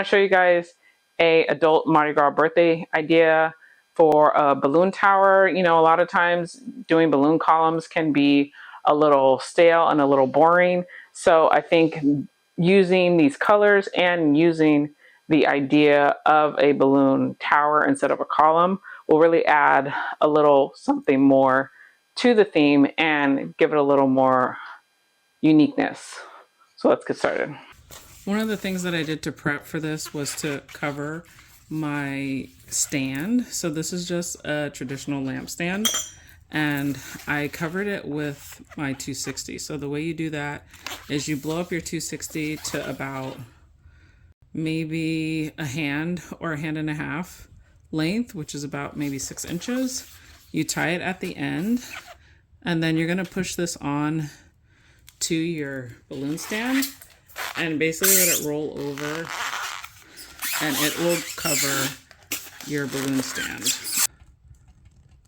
to show you guys a adult Mardi Gras birthday idea for a balloon tower. You know, a lot of times doing balloon columns can be a little stale and a little boring. So I think using these colors and using the idea of a balloon tower instead of a column will really add a little something more to the theme and give it a little more uniqueness. So let's get started. One of the things that I did to prep for this was to cover my stand. So this is just a traditional lamp stand, and I covered it with my 260. So the way you do that is you blow up your 260 to about maybe a hand or a hand and a half length, which is about maybe 6 inches. You tie it at the end, and then you're going to push this on to your balloon stand and basically let it roll over, and it will cover your balloon stand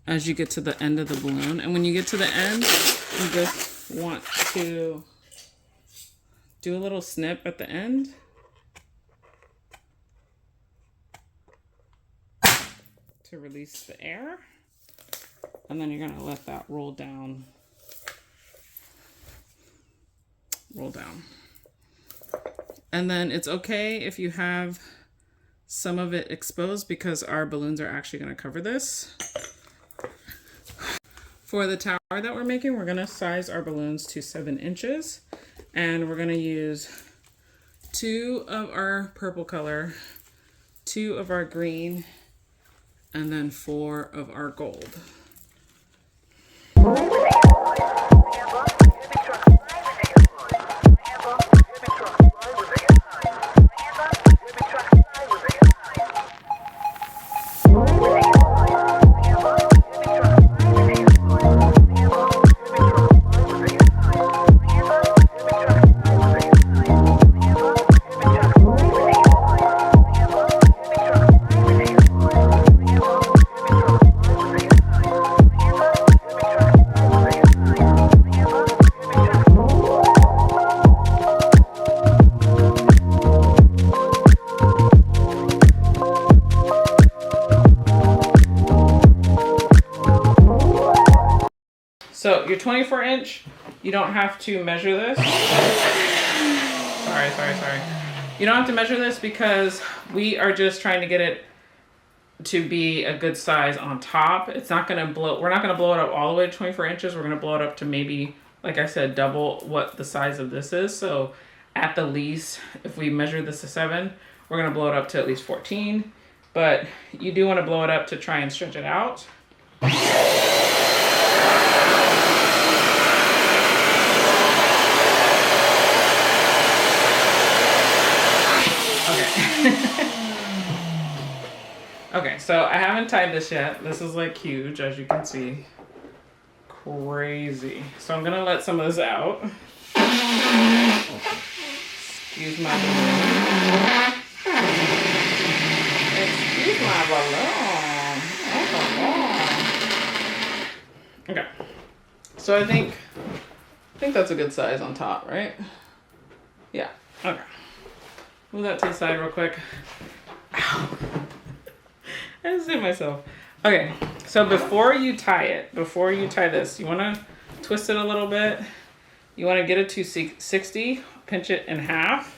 as you get to the end of the balloon. And when you get to the end, you just want to do a little snip at the end to release the air, and then you're going to let that roll down. And then it's okay if you have some of it exposed because our balloons are actually going to cover this. For the tower that we're making, we're going to size our balloons to 7 inches. And we're going to use 2 of our purple color, 2 of our green, and then 4 of our gold. So your 24 inch, you don't have to measure this. Sorry. You don't have to measure this because we are just trying to get it to be a good size on top. It's not gonna blow, we're not gonna blow it up all the way to 24 inches. We're gonna blow it up to maybe, like I said, double what the size of this is. So at the least, if we measure this to 7, we're gonna blow it up to at least 14. But you do wanna blow it up to try and stretch it out. Okay, so I haven't tied this yet. This is like huge, as you can see. Crazy. So I'm gonna let some of this out. Excuse my balloon. Excuse my balloon. Okay. So I think that's a good size on top, right? Yeah. Okay. Move that to the side real quick. Ow. I just hit myself. Okay, so before you tie this, you want to twist it a little bit. You want to get it to 260, pinch it in half,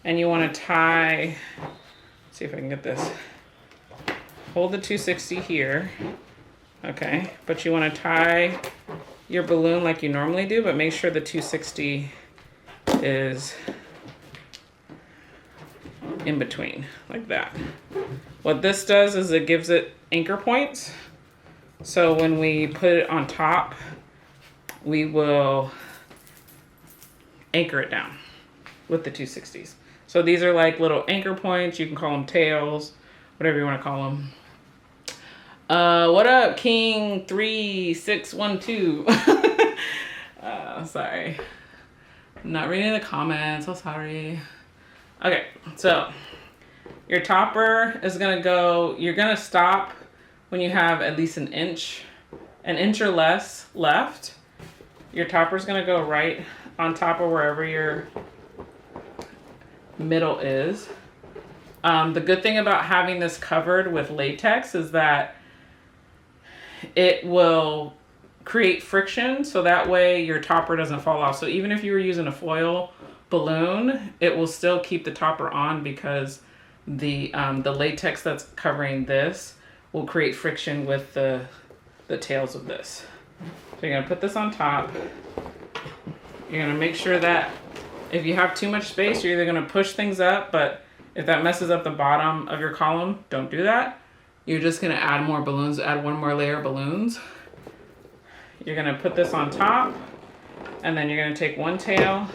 and you want to tie, let's see if I can get this. Hold the 260 here, okay, but you want to tie your balloon like you normally do, but make sure the 260 is in between, like that. What this does is it gives it anchor points. So when we put it on top, we will anchor it down with the 260s. So these are like little anchor points. You can call them tails, whatever you want to call them. What up, King 3612? Sorry. I'm not reading the comments. So sorry. Okay, so your topper is gonna go, you're gonna stop when you have at least an inch or less left. Your topper is gonna go right on top of wherever your middle is. The good thing about having this covered with latex is that it will create friction, so that way your topper doesn't fall off. So even if you were using a foil balloon, it will still keep the topper on because the latex that's covering this will create friction with the tails of this. So you're gonna put this on top. You're gonna make sure that if you have too much space, you're either gonna push things up, but if that messes up the bottom of your column, don't do that. You're just gonna add more balloons, add one more layer of balloons. You're gonna put this on top, and then you're gonna take one tail,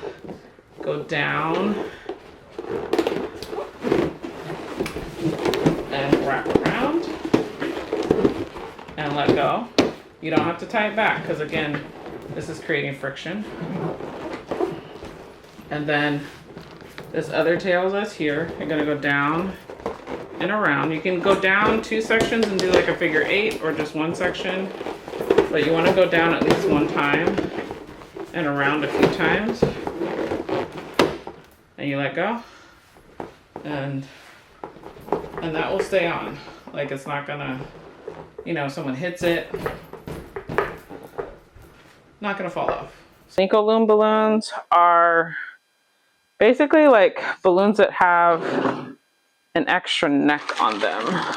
go down, and wrap around, and let go. You don't have to tie it back, because again, this is creating friction. And then this other tail that's here, you're gonna go down and around. You can go down 2 sections and do like a figure 8 or just 1 section, but you wanna go down at least 1 time and around a few times. And you let go, and that will stay on. Like it's not gonna, you know, if someone hits it, not gonna fall off. Cinco Loom balloons are basically like balloons that have an extra neck on them.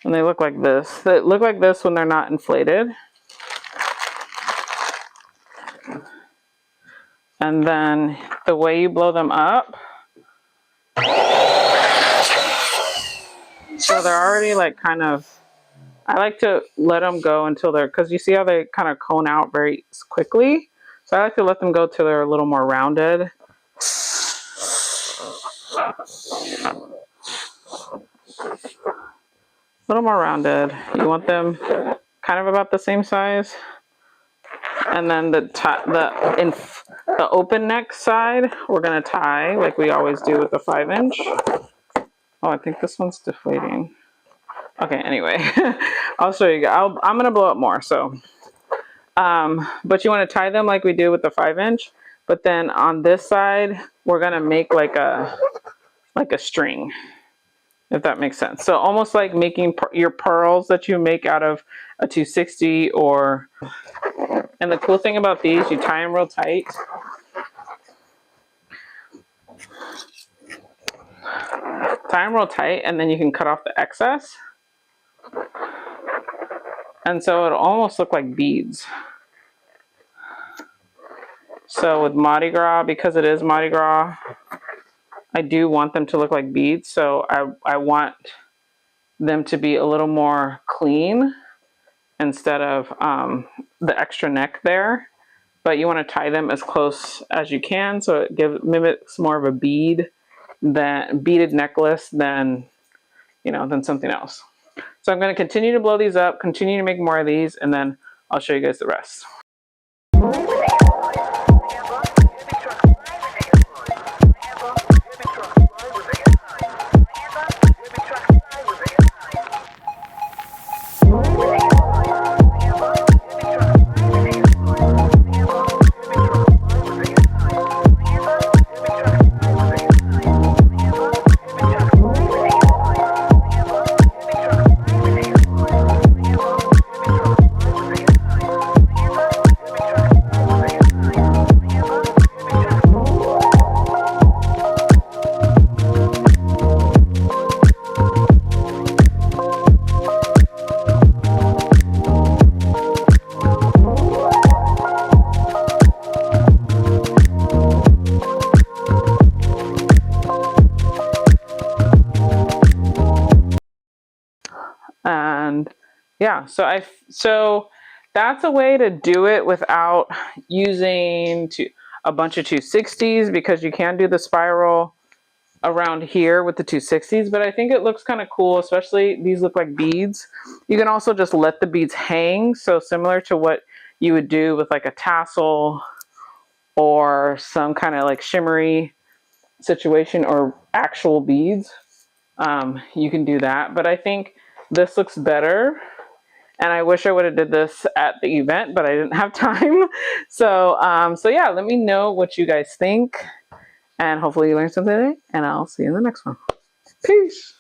And they look like this. They look like this when they're not inflated. And then the way you blow them up, so they're already like kind of, I like to let them go until they're, because you see how they kind of cone out very quickly. So I like to let them go till they're a little more rounded. A little more rounded. You want them kind of about the same size. And then the open neck side, we're gonna tie like we always do with the 5-inch. Oh, I think this one's deflating. Okay, anyway, I'll show you. I'm gonna blow up more. So, but you want to tie them like we do with the 5-inch. But then on this side, we're gonna make like a string, if that makes sense. So almost like making your pearls that you make out of a 260 or. And the cool thing about these, you tie them real tight. Tie them real tight, and then you can cut off the excess. And so it'll almost look like beads. So with Mardi Gras, because it is Mardi Gras, I do want them to look like beads. So I want them to be a little more clean instead of the extra neck there. But you want to tie them as close as you can, so it mimics more of a beaded necklace than, you know, than something else. So I'm going to continue to blow these up, continue to make more of these, and then I'll show you guys the rest. And yeah, so that's a way to do it without using a bunch of 260s, because you can do the spiral around here with the 260s, but I think it looks kind of cool, especially these look like beads. You can also just let the beads hang, so similar to what you would do with like a tassel or some kind of like shimmery situation or actual beads. You can do that, but I think this looks better, and I wish I would have did this at the event, but I didn't have time. So yeah, let me know what you guys think, And hopefully you learned something today, and I'll see you in the next one. Peace.